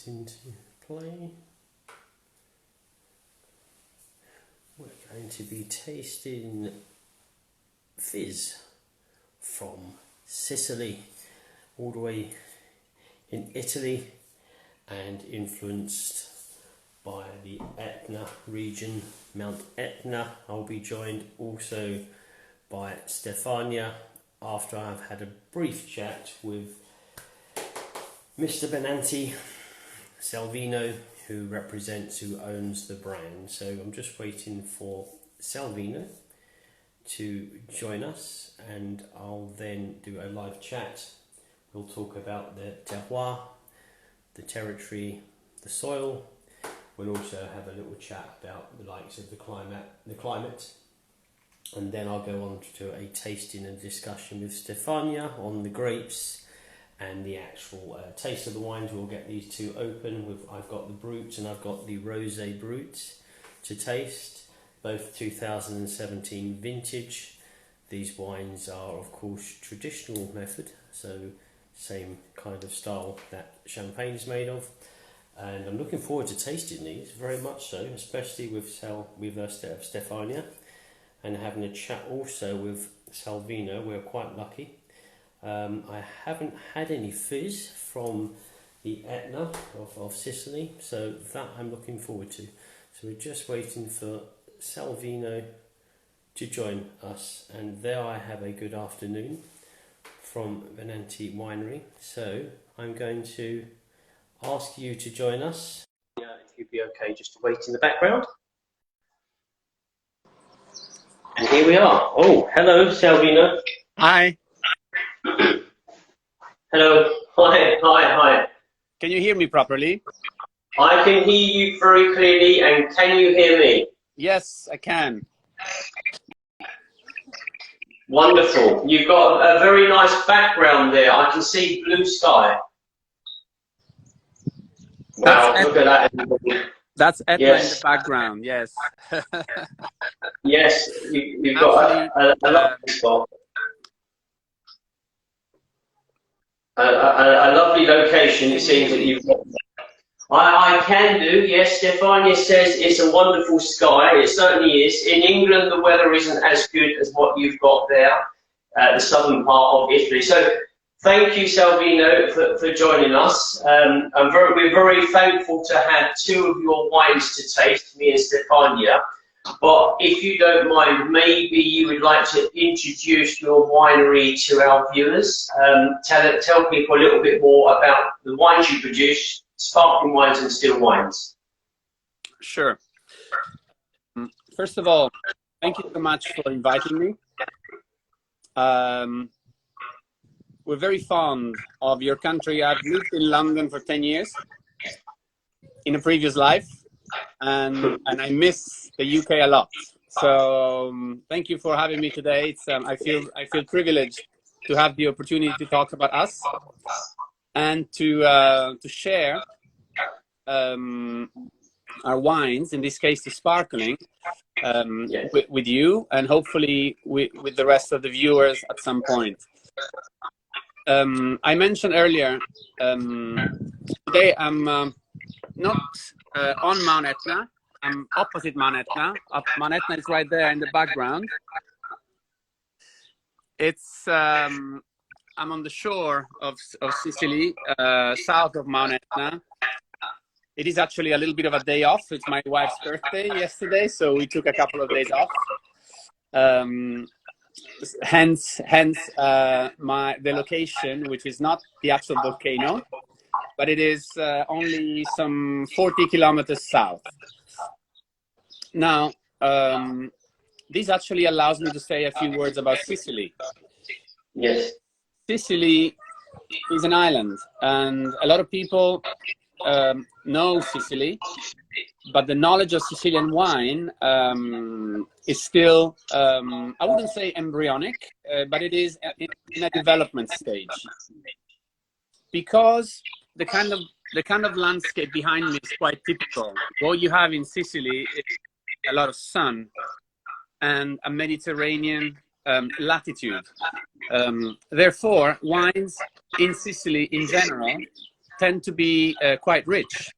into play. We're going to be tasting fizz from Sicily, all the way in Italy, and influenced by the Etna region, Mount Etna. I'll be joined also by Stefania after I've had a brief chat with Mr. Benanti, Salvino, who owns the brand. So I'm just waiting for Salvino to join us, and I'll then do a live chat. We'll talk about the terroir, the territory, the soil. We'll also have a little chat about the likes of the climate, and then I'll go on to a tasting and discussion with Stefania on the grapes and the actual taste of the wines. We'll get these two open. I've got the Brut and I've got the Rosé Brut to taste, both 2017 vintage. These wines are, of course, traditional method, so same kind of style that champagne is made of. And I'm looking forward to tasting these, very much so, especially with Stefania, and having a chat also with Salvino. We're quite lucky. I haven't had any fizz from the Etna of Sicily, so that I'm looking forward to. So we're just waiting for Salvino to join us, and there I have a good afternoon from Benanti Winery. So I'm going to ask you to join us. Yeah, if you'd be okay just to wait in the background. And here we are. Oh, hello, Salvino. Hi. Hello. Hi. Can you hear me properly? I can hear you very clearly, and can you hear me? Yes, I can. Wonderful. You've got a very nice background there. I can see blue sky. Wow, look at that. That's Etna Yes. in the background, yes. Yes, you've got a lovely spot. A lovely location, it seems that you've got. I can do, yes. Stefania says it's a wonderful sky. It certainly is. In England, the weather isn't as good as what you've got there, the southern part of Italy. So thank you, Salvino, for joining us. We're very thankful to have two of your wines to taste, me and Stefania. But if you don't mind, maybe you would like to introduce your winery to our viewers. Tell people a little bit more about the wines you produce, sparkling wines and still wines. Sure. First of all, thank you so much for inviting me. We're very fond of your country. I've lived in London for 10 years in a previous life, and I miss the UK a lot. So thank you for having me today. It's I feel privileged to have the opportunity to talk about us and to share our wines, in this case the sparkling, with you, and hopefully with the rest of the viewers at some point. I mentioned earlier, today I'm not on Mount Etna. I'm opposite Mount Etna. Mount Etna is right there in the background. It's I'm on the shore of Sicily, south of Mount Etna. It is actually a little bit of a day off. It's my wife's birthday yesterday, so we took a couple of days off. Hence the location, which is not the actual volcano, but it is only some 40 kilometers south. Now, this actually allows me to say a few words about Sicily. Yes. Sicily is an island, and a lot of people know Sicily, but the knowledge of Sicilian wine is still, I wouldn't say embryonic, but it is in a development stage. Because the kind of landscape behind me is quite typical. What you have in Sicily is a lot of sun and a Mediterranean latitude. Therefore, wines in Sicily in general tend to be quite rich.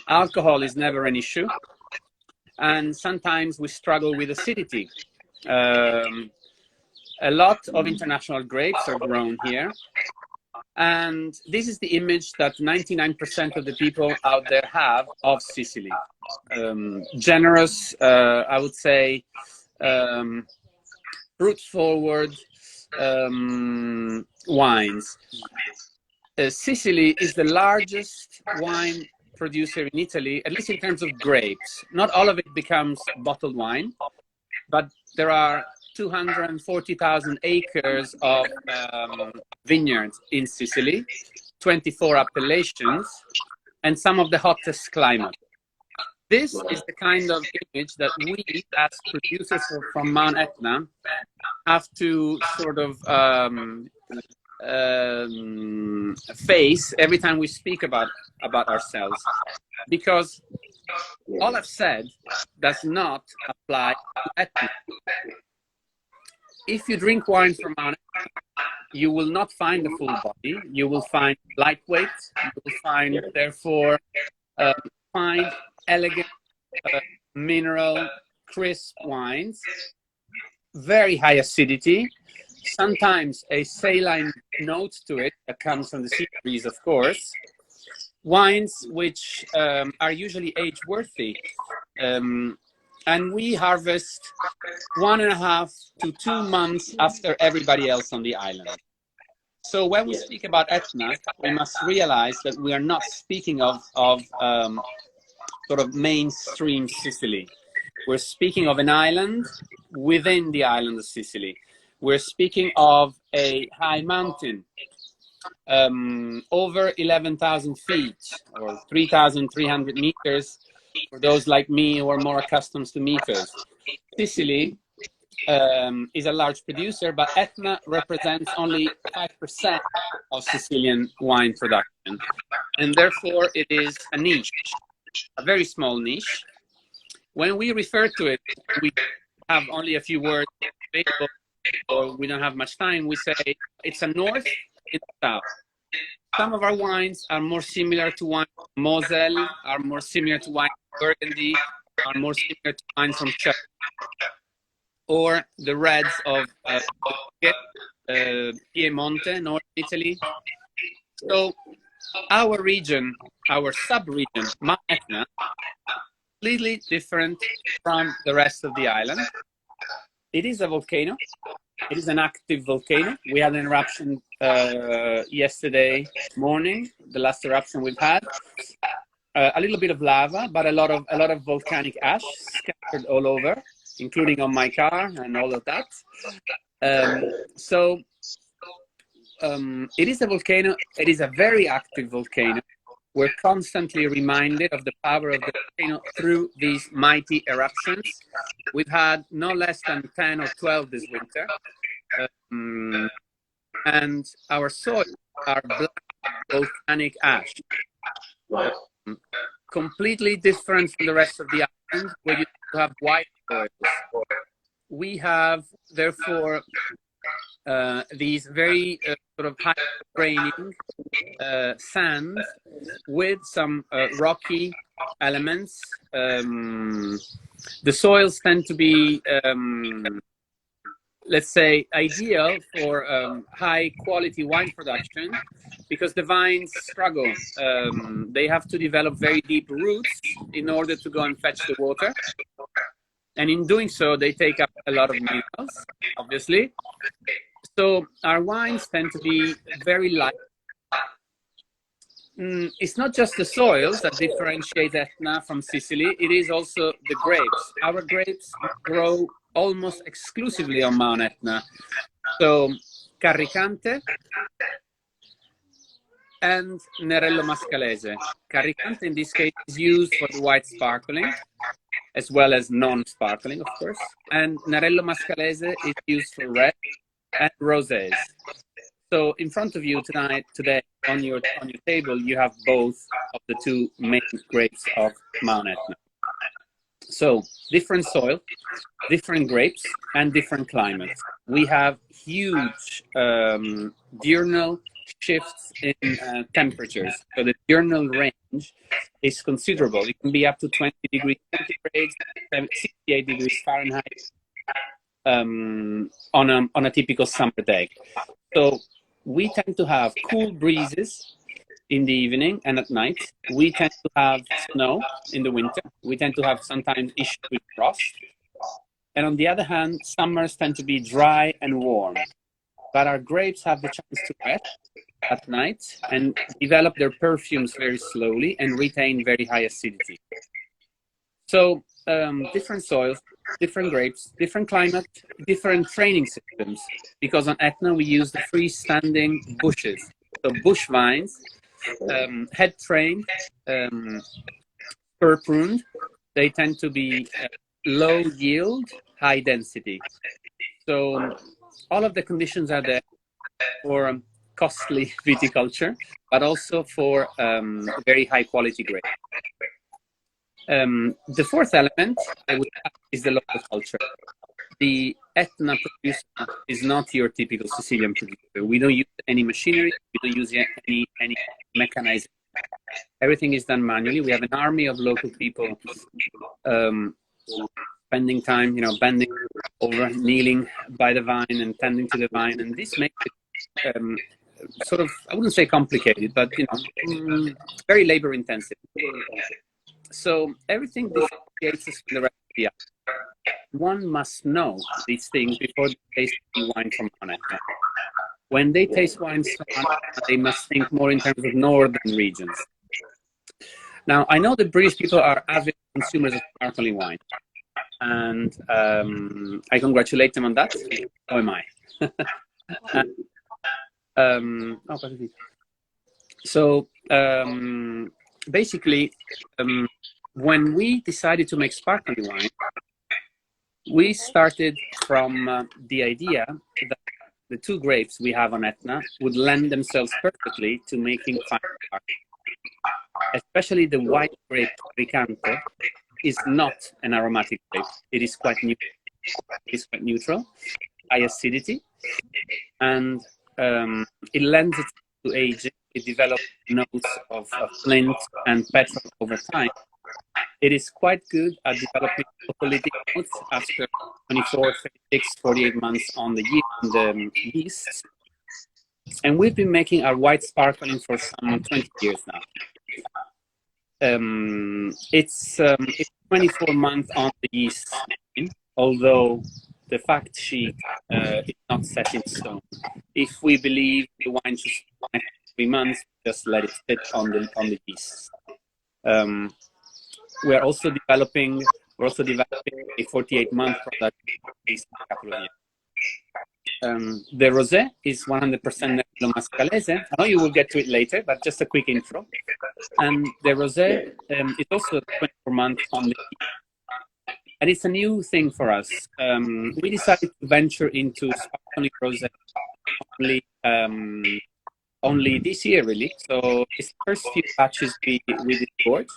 Alcohol is never an issue, and sometimes we struggle with acidity. A lot of international grapes are grown here, and this is the image that 99% of the people out there have of Sicily. Generous, I would say, fruit-forward wines. Sicily is the largest wine producer in Italy, at least in terms of grapes. Not all of it becomes bottled wine, but there are 240,000 acres of vineyards in Sicily, 24 appellations, and some of the hottest climate. This is the kind of image that we, as producers from Mount Etna, have to sort of face every time we speak about ourselves, because all I've said does not apply to Etna. If you drink wine from Mount Etna, you will not find the full body. You will find lightweight. You will find, therefore, fine, elegant, mineral, crisp wines. Very high acidity. Sometimes a saline note to it that comes from the sea breeze, of course. Wines which are usually age-worthy. And we harvest 1.5 to 2 months after everybody else on the island. So when we speak about Etna, we must realize that we are not speaking of sort of mainstream Sicily. We're speaking of an island within the island of Sicily. We're speaking of a high mountain, over 11,000 feet or 3,300 meters for those like me who are more accustomed to meters. Sicily is a large producer, but Etna represents only 5% of Sicilian wine production. And therefore it is a niche, a very small niche. When we refer to it, we have only a few words available, or we don't have much time. We say it's a north, it's a south. Some of our wines are more similar to wine from Moselle, are more similar to wine from Burgundy, are more similar to wine from Czech, or the reds of Piemonte, North Italy. So our region, our sub-region, Mount Etna, completely different from the rest of the island. It is a volcano. It is an active volcano. We had an eruption yesterday morning, the last eruption we've had. A little bit of lava, but a lot of volcanic ash scattered all over, including on my car and all of that. It is a volcano. It is a very active volcano. We're constantly reminded of the power of the volcano through these mighty eruptions. We've had no less than 10 or 12 this winter. And our soils are black volcanic ash. Completely different from the rest of the island, where you have white soils. We have, therefore, these very sort of high graining sands with some rocky elements. The soils tend to be, let's say, ideal for high quality wine production, because the vines struggle. They have to develop very deep roots in order to go and fetch the water. And in doing so, they take up a lot of minerals, obviously. So our wines tend to be very light. It's not just the soils that differentiate Etna from Sicily, it is also the grapes. Our grapes grow almost exclusively on Mount Etna. So Caricante and Nerello Mascalese. Caricante in this case is used for the white sparkling, as well as non-sparkling, of course. And Nerello Mascalese is used for red and rosés. So in front of you today on your table, you have both of the two main grapes of Mount Etna. So different soil, different grapes, and different climates. We have huge diurnal shifts in temperatures. So the diurnal range is considerable. It can be up to 20 degrees centigrade, 68 degrees Fahrenheit on a typical summer day. So we tend to have cool breezes in the evening and at night. We tend to have snow in the winter. We tend to have sometimes issues with frost. And on the other hand, summers tend to be dry and warm. But our grapes have the chance to rest at night and develop their perfumes very slowly and retain very high acidity. So different soils, different grapes, different climate, different training systems. Because on Etna, we use the freestanding bushes. So bush vines, head trained, spur pruned. They tend to be low yield, high density. So all of the conditions are there for costly viticulture, but also for very high quality grape. The fourth element I would add is the local culture. The Etna producer is not your typical Sicilian producer. We don't use any machinery. We don't use any mechanization. Everything is done manually. We have an army of local people spending time, bending over, kneeling by the vine and tending to the vine. And this makes it sort of, I wouldn't say complicated, but, very labor intensive. So everything differentiates us from the rest of the island. One must know these things before they taste wine from Etna. When they taste wines from Etna, they must think more in terms of northern regions. Now, I know that British people are avid consumers of sparkling wine, and I congratulate them on that. So am I. So basically, when we decided to make sparkling wine, we started from the idea that the two grapes we have on Etna would lend themselves perfectly to making fine sparkling. Especially the white grape Caricante is not an aromatic grape. It is quite neutral, high acidity, and it lends itself to aging. It develops notes of flint and petrol over time. It is quite good at developing chocolytic notes after 24, 36, 48 months on the yeast. And we've been making our white sparkling for some 20 years now. It's 24 months on the yeast, although the fact sheet is not set in stone. If we believe the wine should survive 3 months, just let it sit on the yeast. We're also developing a 48-month product based on a couple of years. The rosé is 100% Nerello Mascalese. I know you will get to it later, but just a quick intro. And the rosé is also 24 months on the yeast. And it's a new thing for us. We decided to venture into sparkling rosé only this year, really. So it's the first few batches we did.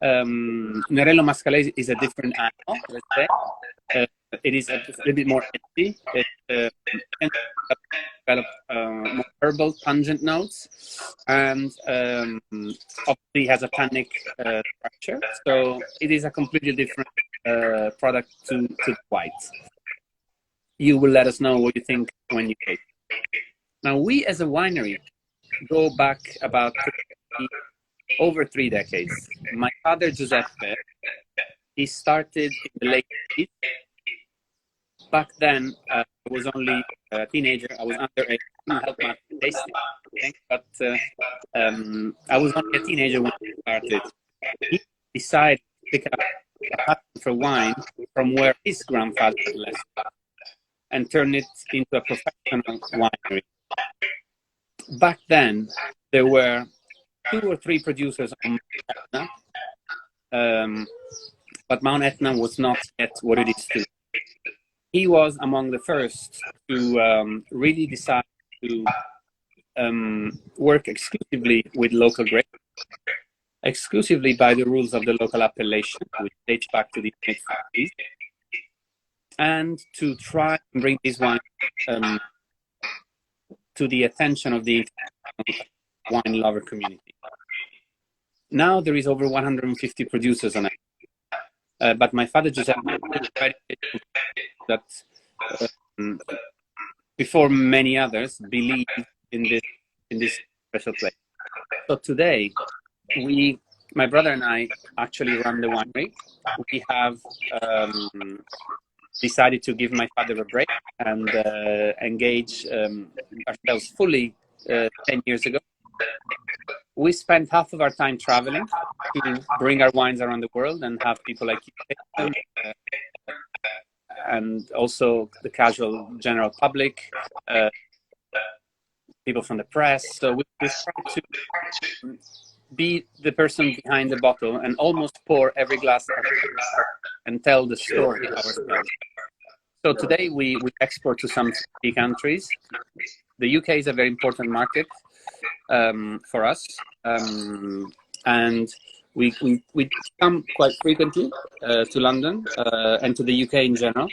Nerello Mascalese is a different animal, let's say. It is a little bit more edgy. It can develop more herbal, pungent notes, and obviously has a tannic structure. So it is a completely different product to the white. You will let us know what you think when you taste it. Now, we as a winery go back about over 3 decades. My father, Giuseppe, he started in the late 80s. Back then, I was only a teenager. I was underage. I didn't help much tasting, but I was only a teenager when he started. He decided to pick up a passion for wine from where his grandfather had left and turn it into a professional winery. Back then, there were 2 or 3 producers on Mount Etna, but Mount Etna was not yet what it is today. He was among the first to really decide to work exclusively with local grapes, exclusively by the rules of the local appellation, which dates back to the 1950s, and to try and bring this wine to the attention of the wine lover community. Now there is over 150 producers on it. But my father Giuseppe that before many others believed in this special place. So today my brother and I actually run the winery. We have decided to give my father a break and engage ourselves fully 10 years ago. We spent half of our time traveling to bring our wines around the world and have people like you take them, and also the casual general public, people from the press. So we try to be the person behind the bottle and almost pour every glass and tell the story ourselves. So today we export to some key countries. The UK is a very important market for us, and we come quite frequently to London and to the UK in general.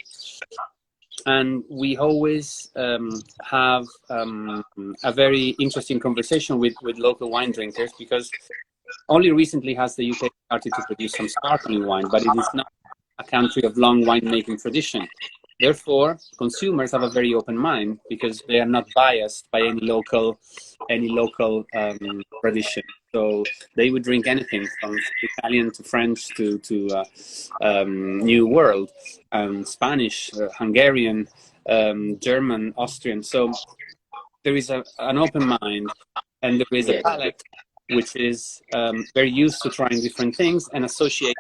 And we always have a very interesting conversation with local wine drinkers, because only recently has the UK started to produce some sparkling wine, but it is not a country of long winemaking tradition. Therefore, consumers have a very open mind because they are not biased by any local tradition. So they would drink anything from Italian to French to New World, Spanish, Hungarian, German, Austrian. So there is an open mind, and there is a palate which is very used to trying different things and associate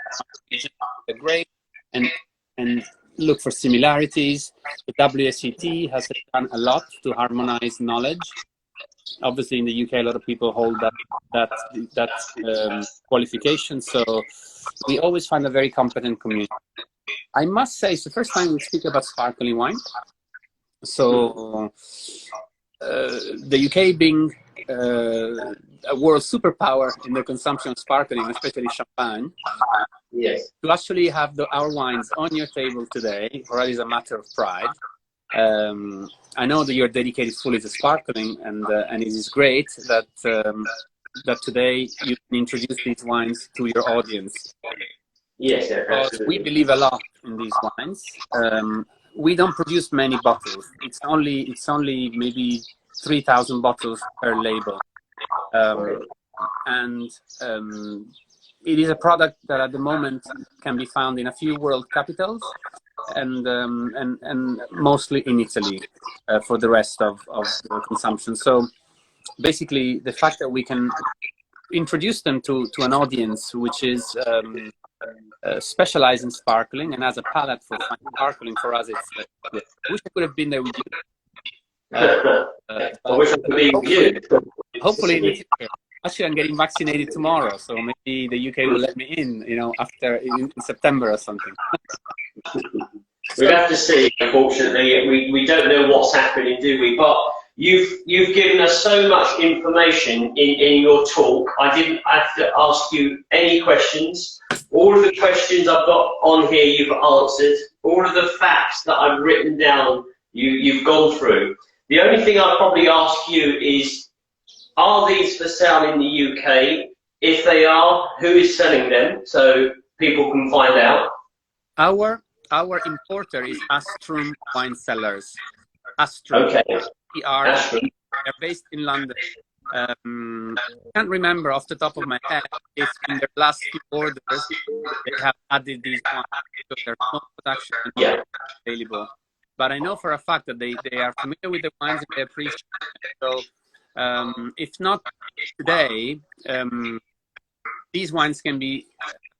the grape and look for similarities. The WSET has done a lot to harmonize knowledge. Obviously, in the UK, a lot of people hold that qualification. So we always find a very competent community. I must say, it's the first time we speak about sparkling wine. So the UK being a world superpower in the consumption of sparkling, especially champagne. Yes. To actually have our wines on your table today already is a matter of pride. I know that you're dedicated fully to sparkling, and it is great that that today you can introduce these wines to your audience. Yes, absolutely. We believe a lot in these wines. We don't produce many bottles. It's only maybe 3,000 bottles per label, and it is a product that at the moment can be found in a few world capitals and mostly in Italy for the rest of the consumption. So basically, the fact that we can introduce them to an audience which is specialized in sparkling and has a palate for sparkling, for us, it's I wish I could have been there with you. I wish I could be with you. Hopefully in the future. Actually, I'm getting vaccinated tomorrow, so maybe the UK will let me in, after in September or something. We'll have to see. Unfortunately, we don't know what's happening, do we? But you've given us so much information in your talk. I didn't have to ask you any questions. All of the questions I've got on here, you've answered. All of the facts that I've written down, you've gone through. The only thing I'll probably ask you is, are these for sale in the UK? If they are, who is selling them so people can find out? Our importer is Astrum Wine Cellars. Astrum. Okay. They're based in London. I can't remember off the top of my head if in their last few orders they have added these wines, because there's no production available. But I know for a fact that they are familiar with the wines and they appreciate it. So if not today, these wines can be.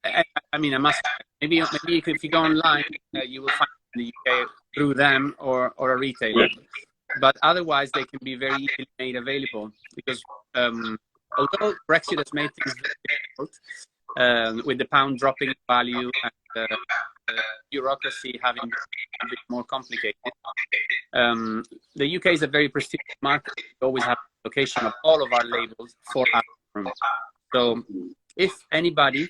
I mean, I must. Maybe if you go online, you will find in the UK through them or a retailer. But otherwise, they can be very easily made available, because although Brexit has made things very difficult, with the pound dropping in value and bureaucracy having a bit more complicated, the UK is a very prestigious market. We always have a location of all of our labels for our room. So if anybody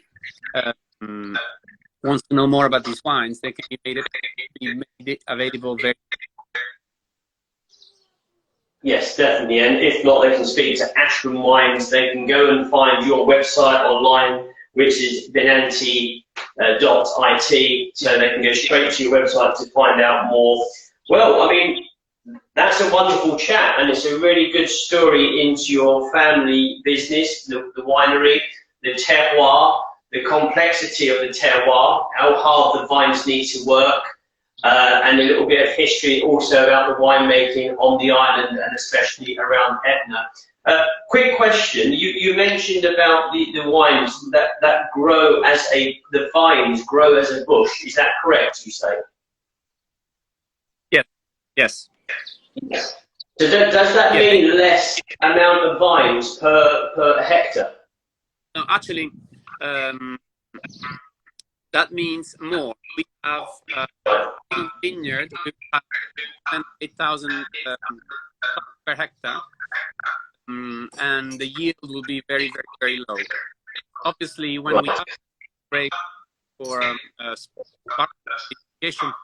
wants to know more about these wines, they can be made available very. Yes, definitely. And if not, they can speak to Ashram Wines. They can go and find your website online, which is benanti.it. So they can go straight to your website to find out more. Well, I mean, that's a wonderful chat, and it's a really good story into your family business, the winery, the terroir, the complexity of the terroir, how hard the vines need to work, and a little bit of history also about the winemaking on the island and especially around Etna. Quick question, you mentioned about the wines that grow as the vines grow as a bush. Is that correct, you say? Yes. Yes. So does that mean less amount of vines per hectare? No, actually, that means more. We have in vineyard, we have 8,000 per hectare, and the yield will be very, very, very low. Obviously, when we have grape for sparkling,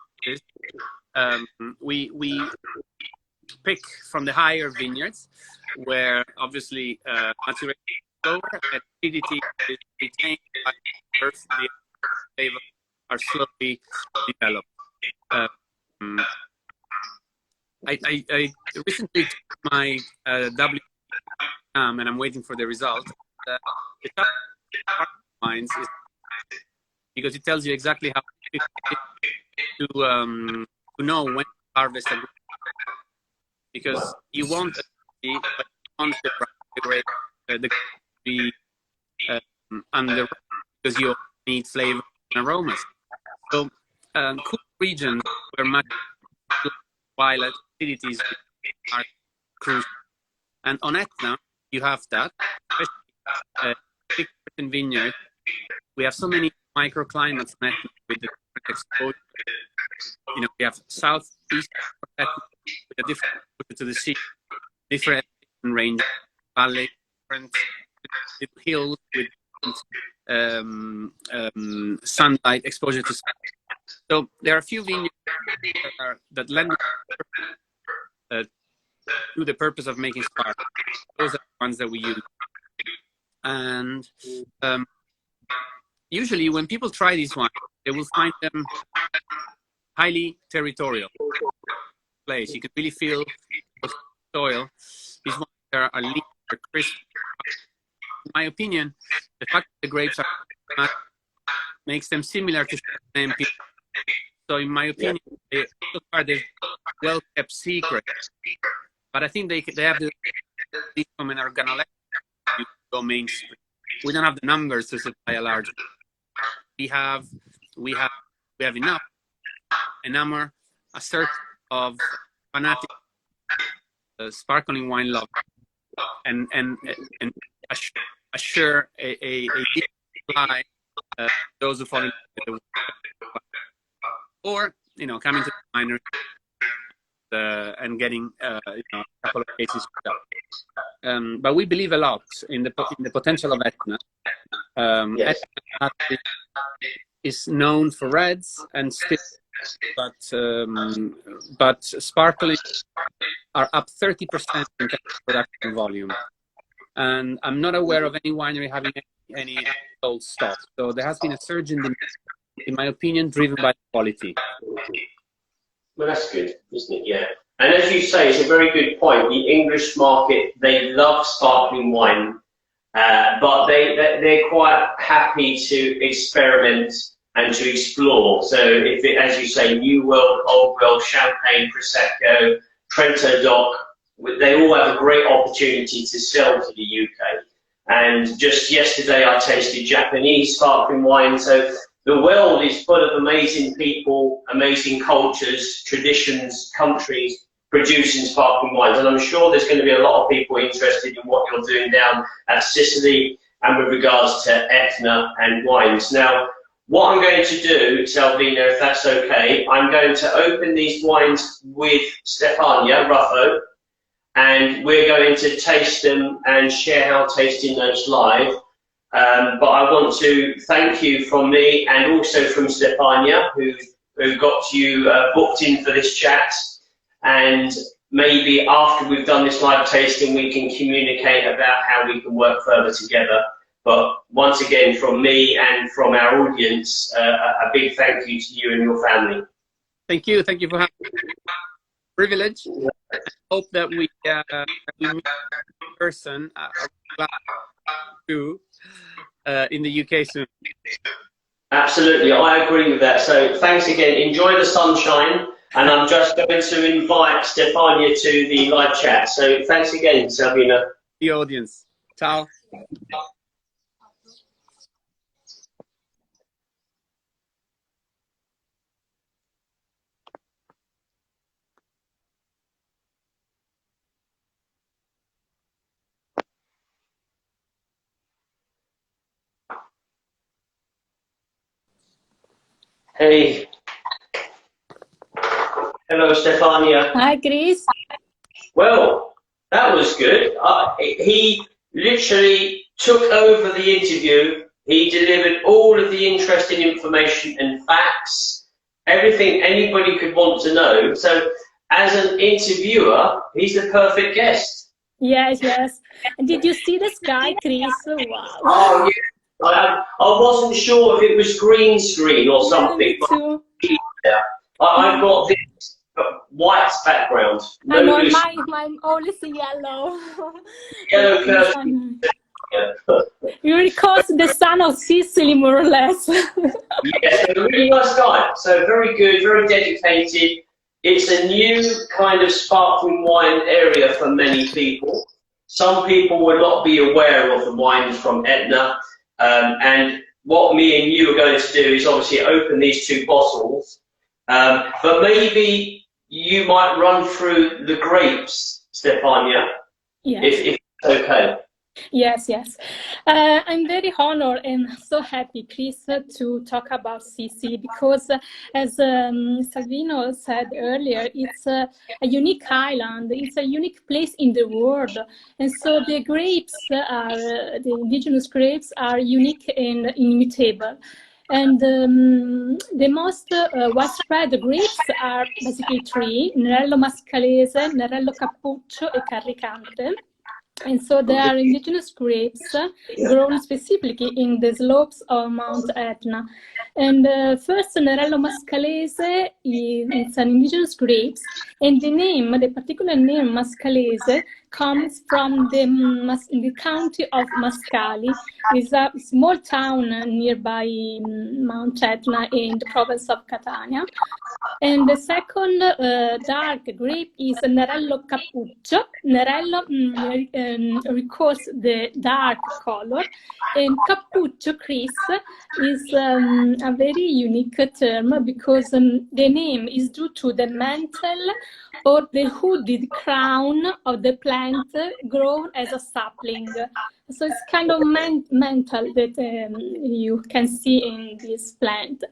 we pick from the higher vineyards, where obviously maturation is lower and acidity is retained by the flavor are slowly developed. I recently took my W exam, and I'm waiting for the result. The top wines is because it tells you exactly how to know when to harvest a grape. Because you want to see, but you want the grape to be under, because you need flavor and aromas. So cool regions where much while acidities are crucial. And on Etna, you have that, especially big vineyard. We have so many microclimates on Etna with the different exposure. You know, we have southeast Etna with a different exposure to the sea, different range, valley, different hills with sunlight exposure to sun. So there are a few vineyards that lend to the purpose of making spark. Those are the ones that we use. And usually when people try these wines, they will find them highly territorial place. You can really feel the soil. These wines are lean, are crisp. In my opinion, the fact that the grapes are not makes them similar to same people. So in my opinion, so far they're well-kept secrets. But I think they have the become an organoleptic go mainstream. We don't have the numbers to supply a large. We have enough, a number, a sort of fanatic sparkling wine love, and assure a supply those who fall into the or coming to the winery and getting a couple of cases. But we believe a lot in the potential of Etna. Yes. Etna is known for reds and stills, but sparkling are up 30% in terms of production volume. And I'm not aware of any winery having any old stock. So there has been a surge in demand, in my opinion, driven by quality. Well, that's good, isn't it? Yeah. And as you say, it's a very good point. The English market, they love sparkling wine, but they're quite happy to experiment and to explore. So if it, as you say, New World, Old World, Champagne, Prosecco, Trento Doc, they all have a great opportunity to sell to the UK. And just yesterday I tasted Japanese sparkling wine. So the world is full of amazing people, amazing cultures, traditions, countries producing sparkling wines. And I'm sure there's going to be a lot of people interested in what you're doing down at Sicily and with regards to Etna and wines. Now, what I'm going to do, Salvino, if that's okay, I'm going to open these wines with Stefania Ruffo, and we're going to taste them and share our tasting notes live. But I want to thank you from me and also from Stefania, who got you booked in for this chat. And maybe after we've done this live tasting, we can communicate about how we can work further together. But once again, from me and from our audience, a big thank you to you and your family. Thank you for having me. Privilege. I hope that we meet in person too in the UK soon. Absolutely, I agree with that. So thanks again. Enjoy the sunshine, and I'm just going to invite Stefania to the live chat. So thanks again, Salvino. The audience. Ciao. Hey. Hello, Stefania. Hi, Chris. Well, that was good. He literally took over the interview. He delivered all of the interesting information and facts, everything anybody could want to know. So, as an interviewer, he's the perfect guest. Yes, yes. And did you see the sky, Chris? Wow. Oh, yeah. I wasn't sure if it was green screen or something. Me too. Yeah. I've got this white background. I know mine always yellow. Yellow curtain. Yeah. You recall the son of Sicily, more or less. Yes, a really nice guy. So very good, very dedicated. It's a new kind of sparkling wine area for many people. Some people will not be aware of the wines from Etna. And what me and you are going to do is obviously open these two bottles. But maybe you might run through the grapes, Stefania, Yes. if it's okay. Yes, yes. I'm very honored and so happy, Chris, to talk about Sicily because, as Salvino said earlier, it's a unique island. It's a unique place in the world, and so the grapes the indigenous grapes are unique and inimitable. And the most widespread grapes are basically three: Nerello Mascalese, Nerello Cappuccio, and Caricante. And so they are indigenous grapes grown specifically in the slopes of Mount Etna. And first, Nerello Mascalese is an indigenous grapes, and the particular name Mascalese, comes from the county of Mascali. It's a small town nearby Mount Etna in the province of Catania. And the second dark grape is Nerello Cappuccio. Nerello recalls the dark color, and Cappuccio, Chris, is a very unique term because the name is due to the mantle or the hooded crown of the plant grown as a sapling. So it's kind of mantle that you can see in this plant.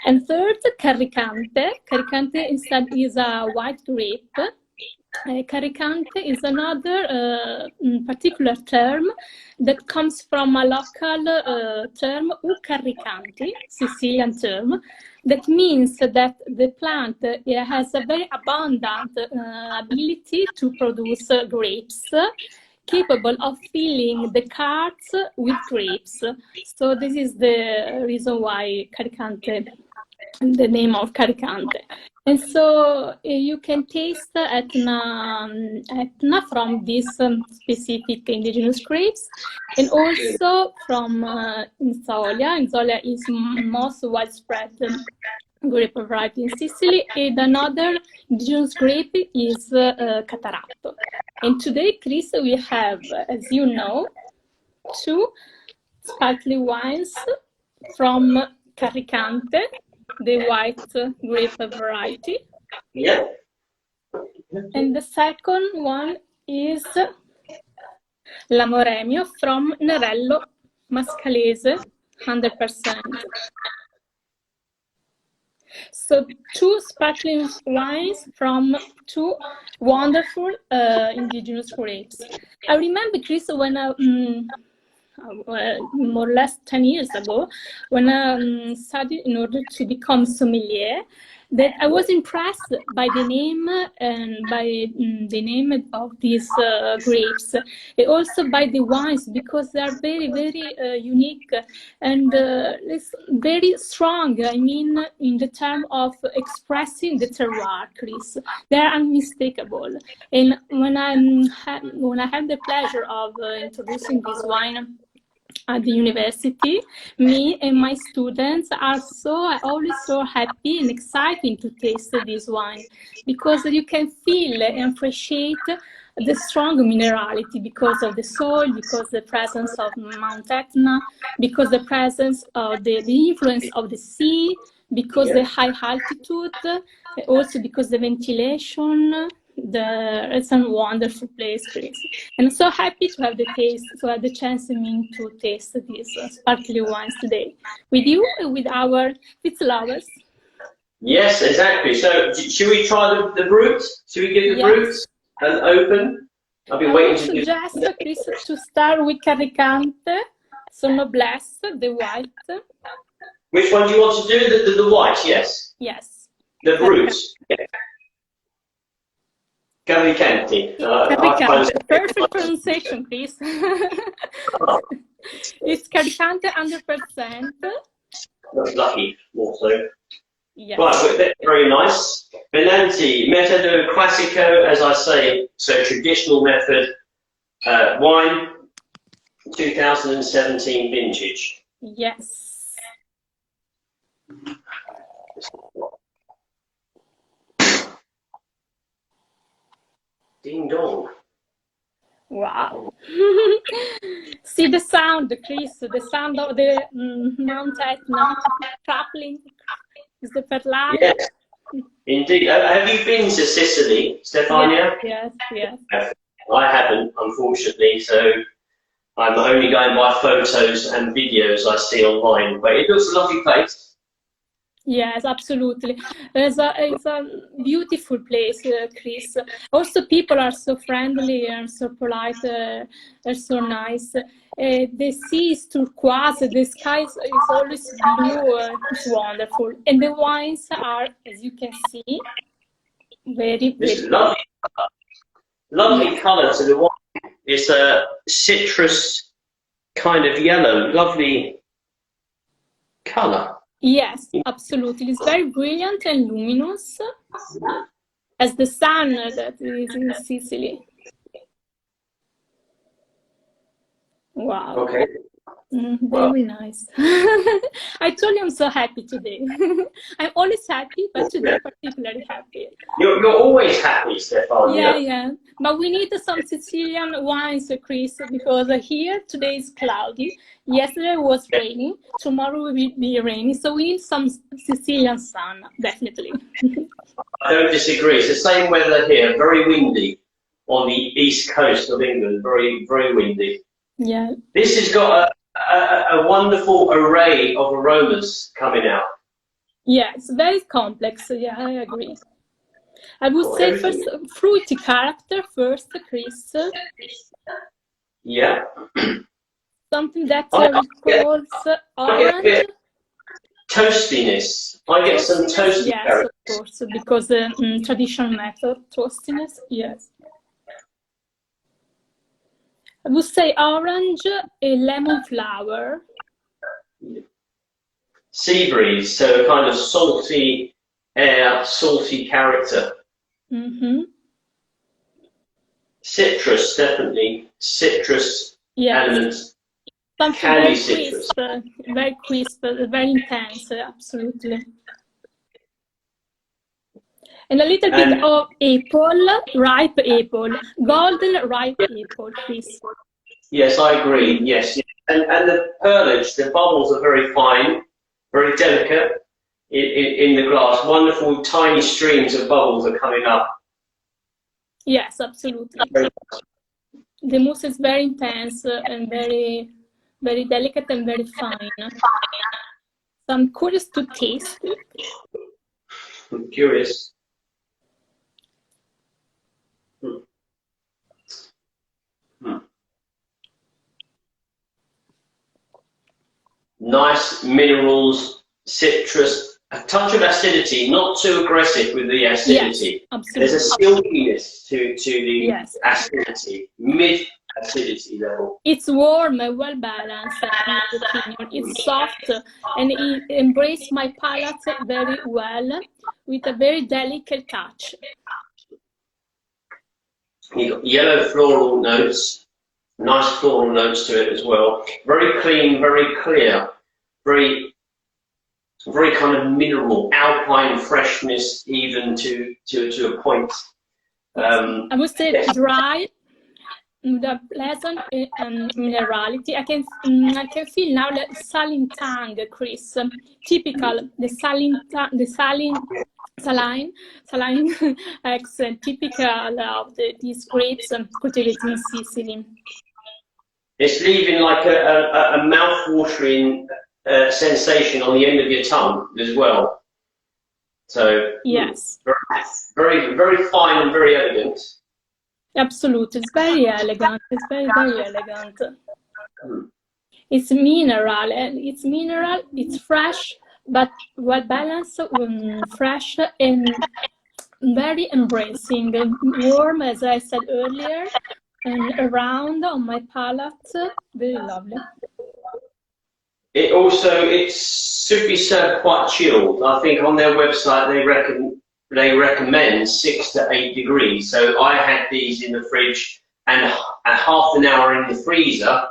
And third, Caricante. Caricante instead is a white grape. Caricante is another particular term that comes from a local term, Caricanti, Sicilian term, that means that the plant has a very abundant ability to produce grapes, capable of filling the carts with grapes. So this is the reason why Caricante, the name of Caricante. And so you can taste Etna from these specific indigenous grapes, and also from Inzolia. Inzolia is most widespread grape variety in Sicily, and another indigenous grape is Cataratto. And today, Chris, we have, as you know, two sparkling wines from Caricante, the white grape variety. Yeah. And the second one is L'Amoremio from Nerello Mascalese, 100%. So two sparkling wines from two wonderful indigenous grapes. I remember, Chris, when more or less 10 years ago, when I studied in order to become sommelier, that I was impressed by the name and by the name of these grapes, and also by the wines, because they are very, very unique and it's very strong. I mean, in the term of expressing the terroir, Chris, they are unmistakable. And when I had the pleasure of introducing this wine at the university, me and my students are always so happy and excited to taste this wine, because you can feel and appreciate the strong minerality because of the soil, because the presence of Mount Etna, because the presence of the influence of the sea, because the high altitude, also because the ventilation. It's a wonderful place, Chris. And I'm so happy to have the chance to taste these sparkling wines today with you and with our Fitz lovers. Yes, exactly. So, should we try the Brut? Should we give the Brut an open? I've been waiting to suggest, Chris, to start with Caricante, Sono Blessed, the white. Which one do you want to do? The white, yes. Yes. The Brut. Caricante. Caricante. Perfect pronunciation, Chris. It's Caricante 100%. That's lucky, also. Yes. Right, very nice. Benanti, Metodo Classico, as I say, so traditional method wine, 2017 vintage. Yes. Ding dong. Wow. See the sound, Chris, the sound of the Mount Etna trappling is the perlage. Yes, indeed. Have you been to Sicily, Stefania? Yes. I haven't, unfortunately, so I'm only going by photos and videos I see online, but it looks a lovely place. Yes, absolutely. It's a beautiful place, Chris. Also, people are so friendly and so polite. They're so nice. The sea is turquoise. The sky is always blue. It's wonderful. And the wines are, as you can see, very, very lovely colour to the wine. It's a citrus kind of yellow. Lovely colour. Yes, absolutely. It's very brilliant and luminous, as the sun that is in Sicily. Wow. Okay. Very nice. I told you I'm so happy today. I'm always happy, but today particularly happy. You're always happy, Stefania. Yeah. But we need some Sicilian wines, Chris, because here today is cloudy. Yesterday was raining. Tomorrow will be rainy. So we need some Sicilian sun, definitely. I don't disagree. It's the same weather here. Very windy on the east coast of England. Very, very windy. Yeah. This has got a wonderful array of aromas coming out. Yeah, it's very complex. Yeah, I agree. I would say first fruity character first, Chris. Yeah. Something that recalls orange. Toastiness. I get some toasty characters. Yes, of course, because traditional method, toastiness, yes. I would say orange, a lemon flower. Sea breeze, so a kind of salty air, salty character. Mm-hmm. Citrus, definitely. Citrus elements. Something very crisp, very intense, absolutely. And a little bit of apple, ripe apple, golden ripe apple, please. Yes, I agree. Yes, and the perlage, the bubbles are very fine, very delicate in the glass. Wonderful, tiny streams of bubbles are coming up. Yes, absolutely. The mousse is very intense and very, very delicate and very fine. So I'm curious to taste it. I'm curious. Nice minerals, citrus, a touch of acidity, not too aggressive with the acidity. Yes, absolutely. There's a silkiness to the Yes. acidity, mid-acidity level. It's warm, well balanced, in my opinion. It's soft, and it embraces my palate very well, with a very delicate touch. You've got yellow floral notes, nice floral notes to it as well. Very clean, very clear, very kind of mineral, alpine freshness, even to a point. I would say dry, the pleasant minerality. I can feel now the saline tongue, Chris. Typical, the saline accent, typical of these grapes cultivated in Sicily. It's leaving like a mouth-watering sensation on the end of your tongue as well. So yes, very, very fine and very elegant. Absolutely, it's very elegant. It's very, very elegant. It's mineral, and it's fresh, but well balanced, fresh and very embracing, warm, as I said earlier, and around on my palate, very lovely. It should be served quite chilled. I think on their website they recommend 6 to 8 degrees. So I had these in the fridge and a half an hour in the freezer,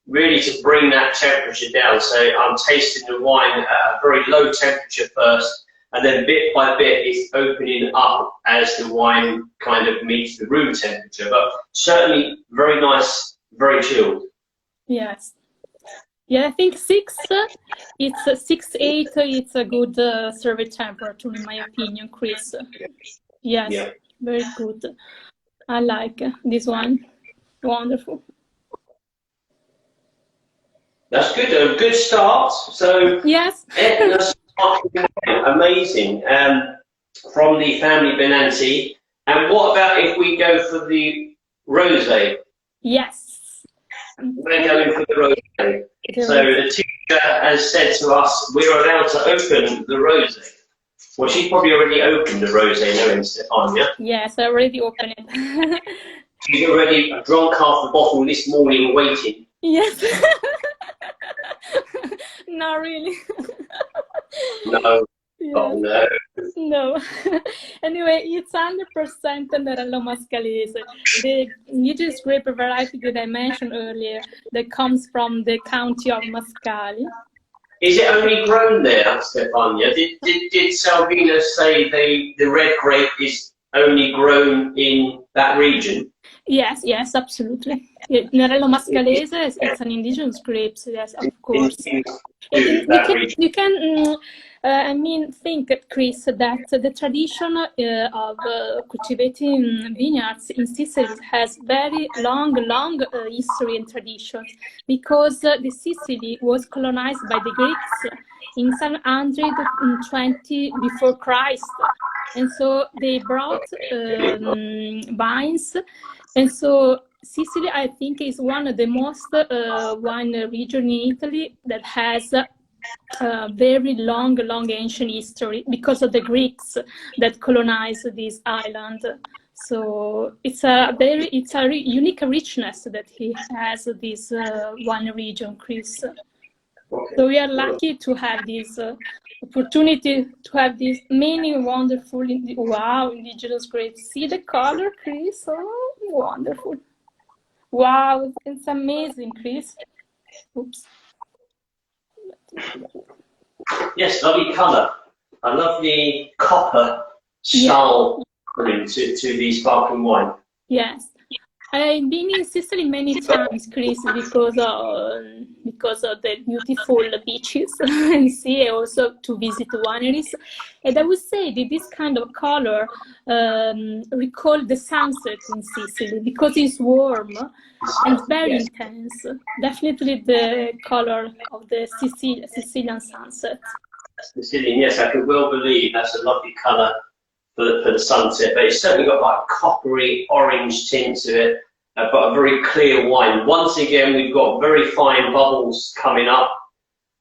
really to bring that temperature down. So I'm tasting the wine at a very low temperature first, and then bit by bit it's opening up as the wine kind of meets the room temperature. But certainly very nice, very chilled. Yes. Yeah, I think 6, it's 6-8, it's a good serving temperature, in my opinion, Chris. Yes, yeah. Very good. I like this one. Wonderful. That's good. A good start. So yes, amazing. From the family Benanti. And what about if we go for the rosé? Yes. We're going for the rosé. So the teacher has said to us, we're allowed to open the rosé. Well, she's probably already opened the rosé, knowing Stefania. Yes, I already opened it. She's already drunk half the bottle this morning waiting. Yes. Not really. No. Yes. Oh, no. No. Anyway, it's 100% Nerello Mascalese, the indigenous grape variety that I mentioned earlier, that comes from the county of Mascali. Is it only grown there, Stefania? Did Salvino say the red grape is only grown in that region? Yes, yes, absolutely. Nerello Mascalese, it's an indigenous grape, yes, of course. You can I mean, think, Chris, that the tradition of cultivating vineyards in Sicily has very long history and tradition, because the Sicily was colonized by the Greeks in 720 before Christ, and so they brought vines, and so Sicily, I think, is one of the most wine region in Italy that has very long ancient history because of the Greeks that colonized this island. So it's a unique richness that he has, this wine region, Chris. So we are lucky to have this opportunity to have these many wonderful, wow, indigenous grapes. See the color, Chris? Oh, wonderful. Wow, it's amazing, Chris. Oops. Yes, lovely colour. I love the copper style to the sparkling wine. Yes. I've been in Sicily many times, Chris, because of the beautiful beaches and sea, also to visit wineries. And I would say that this kind of color recall the sunset in Sicily, because it's warm and very intense. Definitely the color of the Sicilian sunset. Sicilian, yes, I could well believe that's a lovely colour for the sunset, but it's certainly got like coppery orange tint to it, but a very clear wine. Once again, we've got very fine bubbles coming up,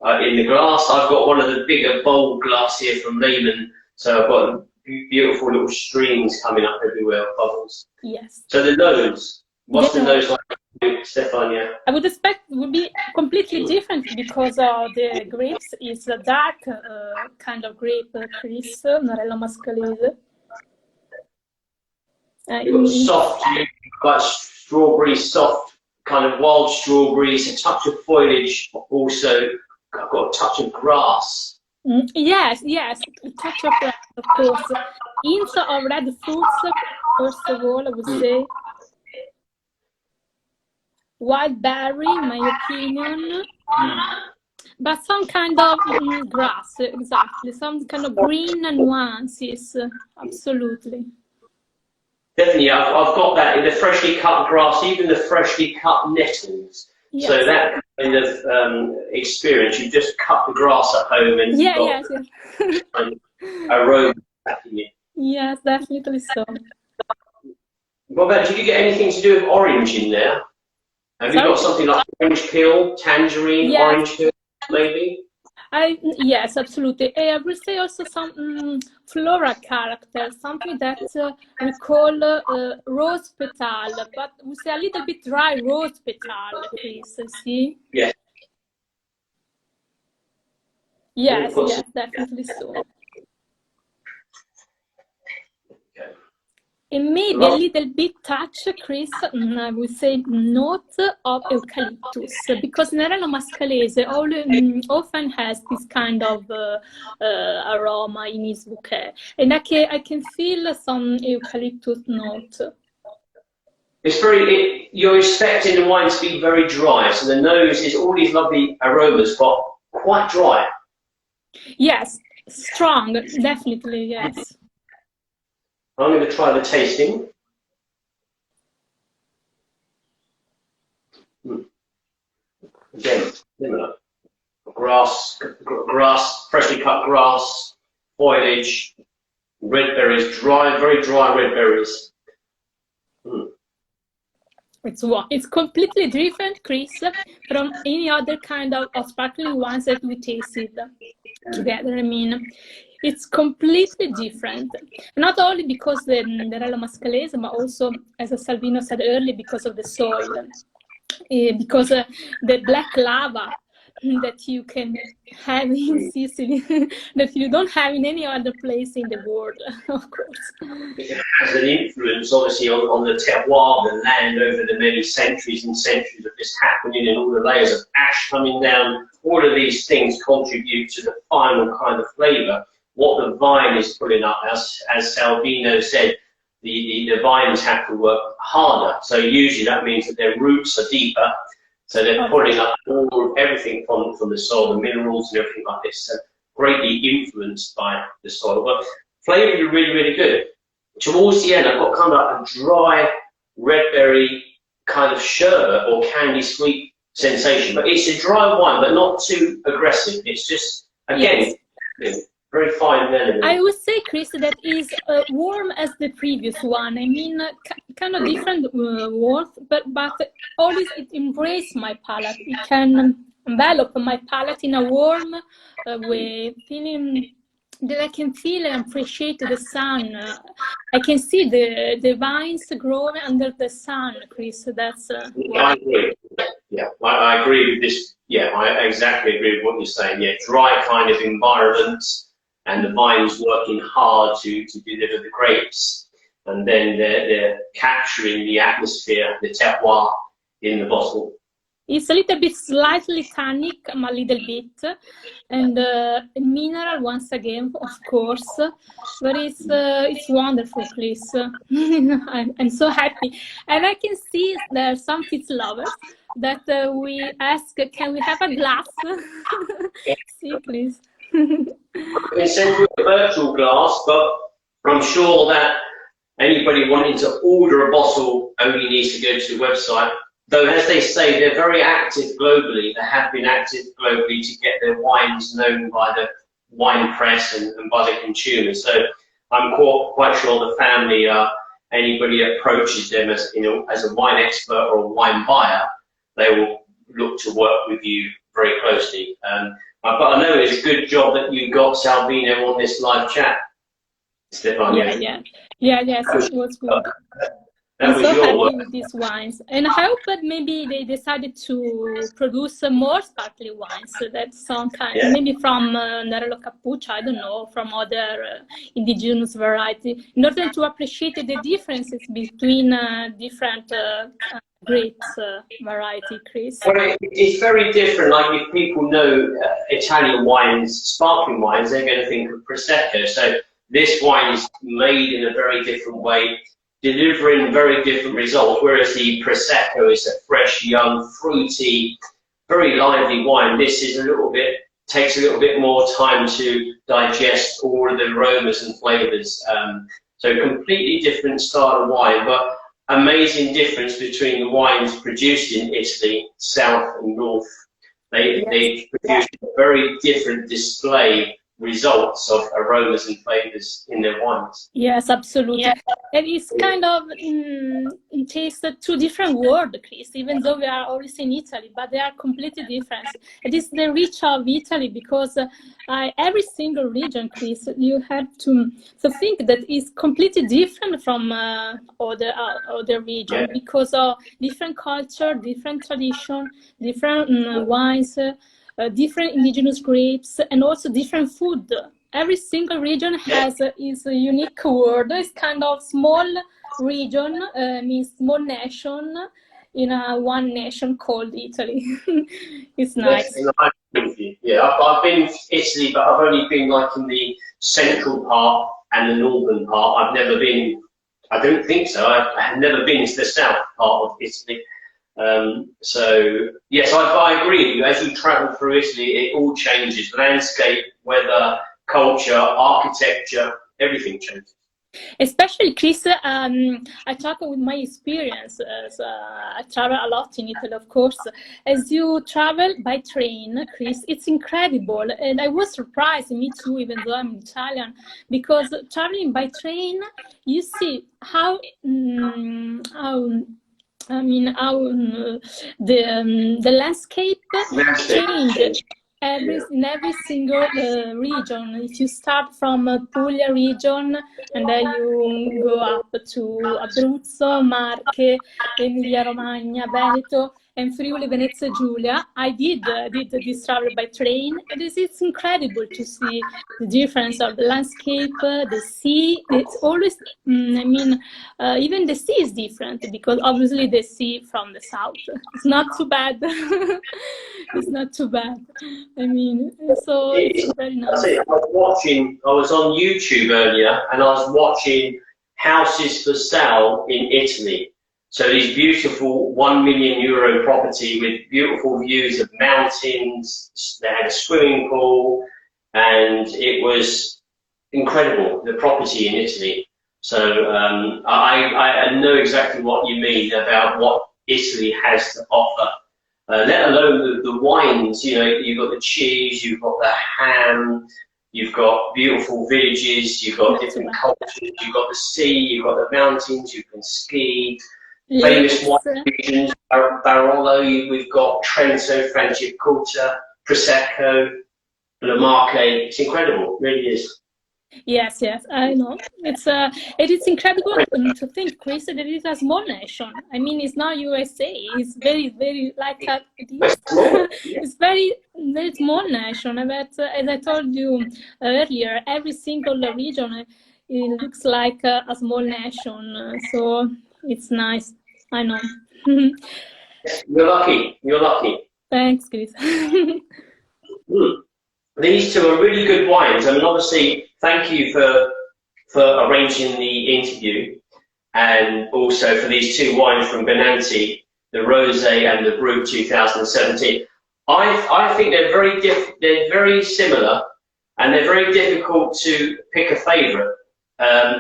in the glass. I've got one of the bigger bold glass here from Lehman, so I've got beautiful little streams coming up everywhere, bubbles. Yes. So the nose, what's the nose like, Stefania? I would expect it would be completely different because the grapes is a dark kind of grape, Chris, Morello Mascalese. You've got soft, like strawberry, soft, kind of wild strawberries, a touch of foliage, also I've got a touch of grass. Yes, a touch of grass, of course. Hints of red fruits, first of all, I would say. Wild berry, in my opinion. But some kind of grass, exactly. Some kind of green nuances, absolutely. Definitely, I've got that in the freshly cut grass, even the freshly cut nettles. Yes. So that kind of experience, you just cut the grass at home and you've got aroma back in you. Yes, definitely so. Robert, did you get anything to do with orange in there? Have you got something like orange peel, tangerine, orange peel, maybe? Yes, absolutely. I would say also some floral character, something that we call rose petal, but we say a little bit dry rose petal, Chris, see? Yes. Yes, definitely so. And maybe a little bit touch, Chris, I would say note of eucalyptus, because Morello Mascalese often has this kind of aroma in his bouquet, and I can feel some eucalyptus note. It's you're expecting the wine to be very dry, so the nose is all these lovely aromas, but quite dry. Yes, strong, definitely, yes. I'm going to try the tasting. Again, similar. Grass, freshly cut grass, foliage, red berries, very dry red berries. It's completely different, Chris, from any other kind of sparkling wines that we tasted together. I mean, it's completely different. Not only because the Morello Mascalese, but also, as Salvino said earlier, because of the soil. Because the black lava that you can have in Sicily, that you don't have in any other place in the world, of course. It has an influence, obviously, on the terroir, the land, over the many centuries and centuries of this happening, and all the layers of ash coming down. All of these things contribute to the final kind of flavour. What the vine is pulling up, as Salvino said, the vines have to work harder. So usually that means that their roots are deeper. So they're pulling up everything from the soil, the minerals and everything like this. So greatly influenced by the soil. But flavour is really, really good. Towards the end, I've got kind of a dry red berry kind of sherbet or candy sweet sensation. But it's a dry wine, but not too aggressive. It's just, again, very fine melody. I would say, Chris, that is warm as the previous one. I mean, kind of different warmth, but always it embraces my palate. It can envelop my palate in a warm way, feeling that I can feel and appreciate the sun. I can see the vines growing under the sun, Chris. That's I agree. Yeah, I agree with this. Yeah, I exactly agree with what you're saying. Yeah, dry kind of environment. And the vines working hard to deliver the grapes, and then they're capturing the atmosphere, the terroir in the bottle. It's a little bit slightly tannic, a little bit, and mineral once again, of course. But it's wonderful, Chris. I'm so happy, and I can see there are some kids lovers that we ask, can we have a glass? See, please. I can send you a virtual glass, but I'm sure that anybody wanting to order a bottle only needs to go to the website. Though, as they say, they're very active globally. They have been active globally to get their wines known by the wine press and by the consumers. So I'm quite sure the family, anybody approaches them as a wine expert or a wine buyer, they will look to work with you very closely. But I know it's a good job that you got Salvino on this live chat, Stefania. Yes, it was good. I'm so happy with these wines, and I hope that maybe they decided to produce more sparkling wines. So that's some kind, maybe from Nerello Cappuccio, I don't know, from other indigenous variety, in order to appreciate the differences between different grapes variety, Chris. Well, it's very different. Like if people know Italian wines, sparkling wines, they're going to think of Prosecco. So this wine is made in a very different way, delivering very different results, whereas the Prosecco is a fresh, young, fruity, very lively wine. This is takes a little bit more time to digest all of the aromas and flavours. So completely different style of wine, but amazing difference between the wines produced in Italy, south and north. They produce a very different display results of aromas and flavors in their wines. Yes, absolutely. Yeah. And it's kind of in taste two different worlds, Chris, even though we are always in Italy, but they are completely different. It is the reach of Italy, because every single region, Chris, you have to think that it's completely different from other region, because of different culture, different tradition, different wines, different indigenous grapes, and also different food. Every single region has its unique word. It's kind of small region, means small nation in one nation called Italy. It's nice. Yeah, I've been to Italy, but I've only been like in the central part and the northern part. I've never been, I don't think so, I've never been to the south part of Italy. So yes, I agree with you. As you travel through Italy, it all changes: landscape, weather, culture, architecture, everything changes. Especially, Chris, I talk with my experience. I travel a lot in Italy, of course. As you travel by train, Chris, it's incredible, and I was surprised, me too, even though I'm Italian, because traveling by train, you see how the landscape changes in every single region. If you start from Puglia region and then you go up to Abruzzo, Marche, Emilia Romagna, Veneto, and Friuli, Venezia Giulia, I did this travel by train, and it's incredible to see the difference of the landscape, the sea. It's always, even the sea is different, because obviously the sea from the south. It's not too bad. It's not too bad. So it's very nice. I was on YouTube earlier, and I was watching houses for sale in Italy. So these beautiful €1 million property with beautiful views of mountains. They had a swimming pool, and it was incredible, the property in Italy. So I know exactly what you mean about what Italy has to offer. Let alone the wines. You know, you've got the cheese, you've got the ham, you've got beautiful villages, you've got different cultures, you've got the sea, you've got the mountains, you can ski. Famous wine regions, Barolo, we've got Trento, Franciacorta, Prosecco, Le Marche. It's incredible, it really is. Yes, I know. It is incredible to think, Chris, that it is a small nation. It's not USA. It's very, very it's very, very small nation. But as I told you earlier, every single region, it looks like a small nation. So it's nice. I know. You're lucky. You're lucky. Thanks, Chris. These two are really good wines. Obviously, thank you for arranging the interview, and also for these two wines from Benanti, the Rosé and the Brut 2017. I think they're very they're very similar, and they're very difficult to pick a favourite. I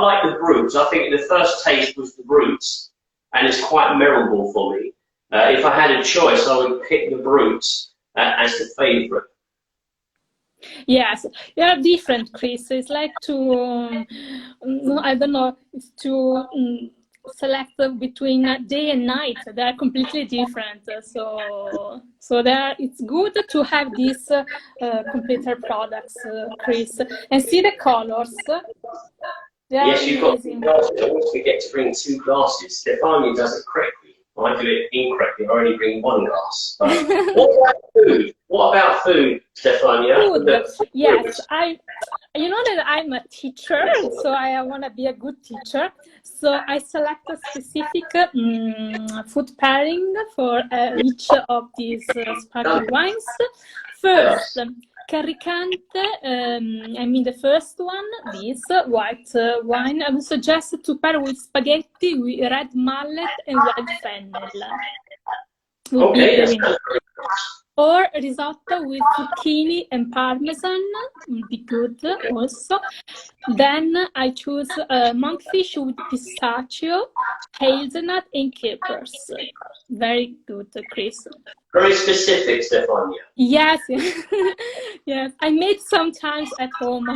like the Brut. I think the first taste was the Brut, and it's quite memorable for me. If I had a choice, I would pick the Brut as the favourite. Yes, they are different, Chris. It's like to, I don't know, it's to select between day and night. They're completely different. So there, it's good to have these completer products, Chris, and see the colors. Yes, you've got 2 glasses. I always forget to bring 2 glasses. Stefania does it correctly. I do it incorrectly. I only bring 1 glass. But what about food? What about food, Stefania? Food. Yes, you know that I'm a teacher, so I want to be a good teacher. So I select a specific food pairing for each of these sparkling wines. First, Caricante, I mean the first one, this white wine, I would suggest to pair with spaghetti with red mullet and white fennel. Would be very nice. Or risotto with zucchini and parmesan would be good also. Then I choose monkfish with pistachio, hazelnut, and capers. Very good, Chris. Very specific, Stefania. Yes, yes. I made sometimes at home.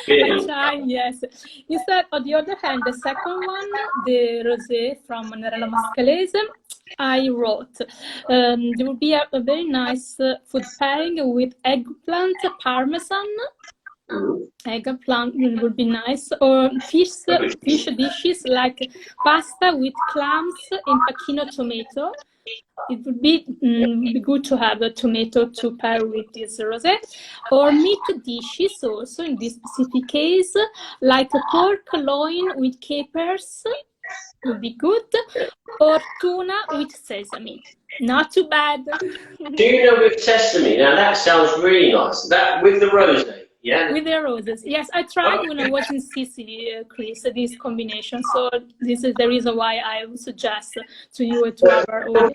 I try, yes. Instead, on the other hand, the second one, the rosé from Nerello Mascalese, I wrote there will be a very nice food pairing with eggplant parmesan. Eggplant would be nice, or fish dishes like pasta with clams and pacchino tomato. It would be good to have a tomato to pair with this rosé, or meat dishes also in this specific case, like a pork loin with capers would be good, or tuna with sesame. Not too bad. Tuna with sesame. Now that sounds really nice. That with the rosé, yeah. With the roses, yes. I tried when I was in Sicily, Chris, this combination. So this is the reason why I would suggest to you to our audience.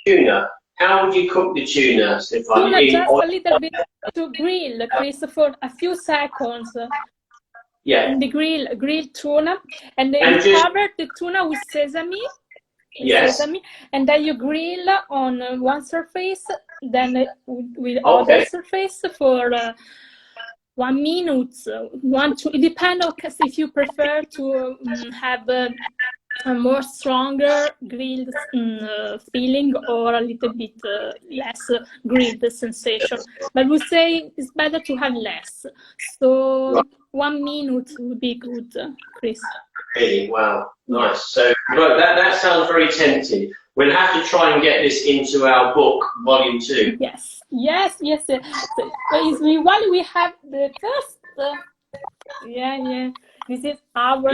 Tuna. How would you cook the tuna, Stefania? Tuna just a little bit to grill, Chris, for a few seconds. Yeah. In the grilled tuna, and then you cover the tuna with sesame. Yes. Sesame, and then you grill on one surface, then with other surface for 1 minute. It depends on if you prefer to have a more stronger grilled feeling or a little bit less grilled sensation. But we say it's better to have less. So 1 minute would be good, Chris. Really? Wow. Nice. So that sounds very tempting. We'll have to try and get this into our book, Volume 2. Yes. So while we have the first, this is our book.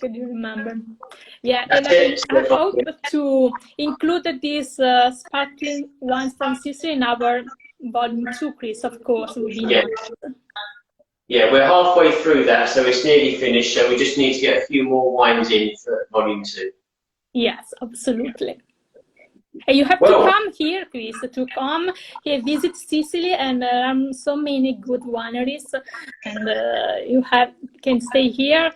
Do you remember? Yeah, and I hope to include these sparkling wines from Sicily in our Volume 2, Chris. Of course, would be nice. Yeah, we're halfway through that, so it's nearly finished. So we just need to get a few more wines in for Volume 2. Yes, absolutely. And you have to come here, Chris, to come here, visit Sicily, and so many good wineries, and you can stay here.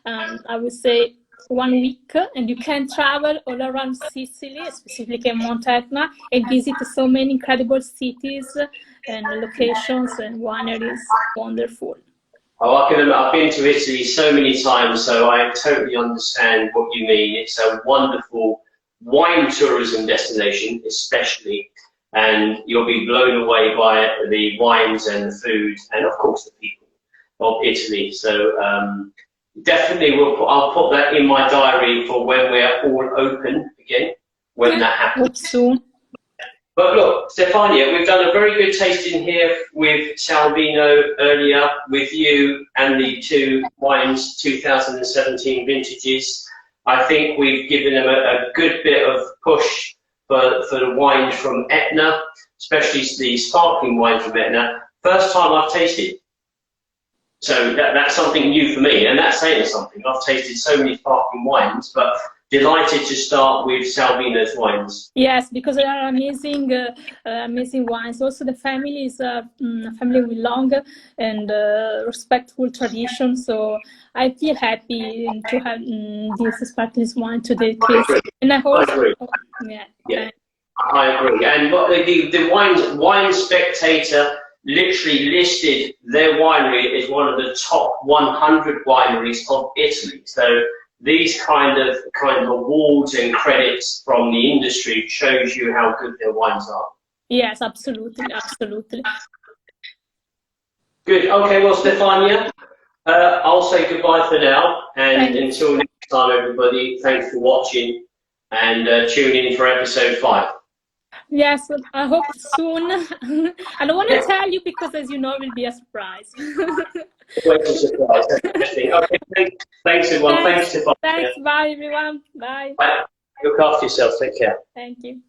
I would say 1 week, and you can travel all around Sicily, specifically in Mount Etna, and visit so many incredible cities and locations and wineries. Wonderful. Oh, I've been to Italy so many times, so I totally understand what you mean. It's a wonderful wine tourism destination, especially, and you'll be blown away by the wines and the food, and of course the people of Italy. So definitely, I'll put that in my diary for when we're all open again, when that happens. Soon. But look, Stefania, we've done a very good tasting here with Salvino earlier, with you, and the 2 wines, 2017 vintages. I think we've given them a good bit of push for the wines from Etna, especially the sparkling wine from Etna. First time I've tasted. So that's something new for me, and that's saying something. I've tasted so many sparkling wines, but delighted to start with Salvino's wines. Yes, because they are amazing, amazing wines. Also, the family is a family with long and respectful tradition. So I feel happy to have this sparkling wine today, Chris. And I hope. I agree. I agree. And the Wine Spectator literally listed their winery as one of the top 100 wineries of Italy. So these kind of awards and credits from the industry shows you how good their wines are. Yes, absolutely, absolutely. Good. Okay, well, Stefania, I'll say goodbye for now, and until next time, everybody, thanks for watching, and tune in for episode 5. Yes, I hope soon. I don't want to tell you because, as you know, it will be a surprise. Wait for surprise. Okay, thanks everyone. Thanks, Stefania. Thanks. Bye, everyone. Bye. Bye. Look after yourself. Take care. Thank you.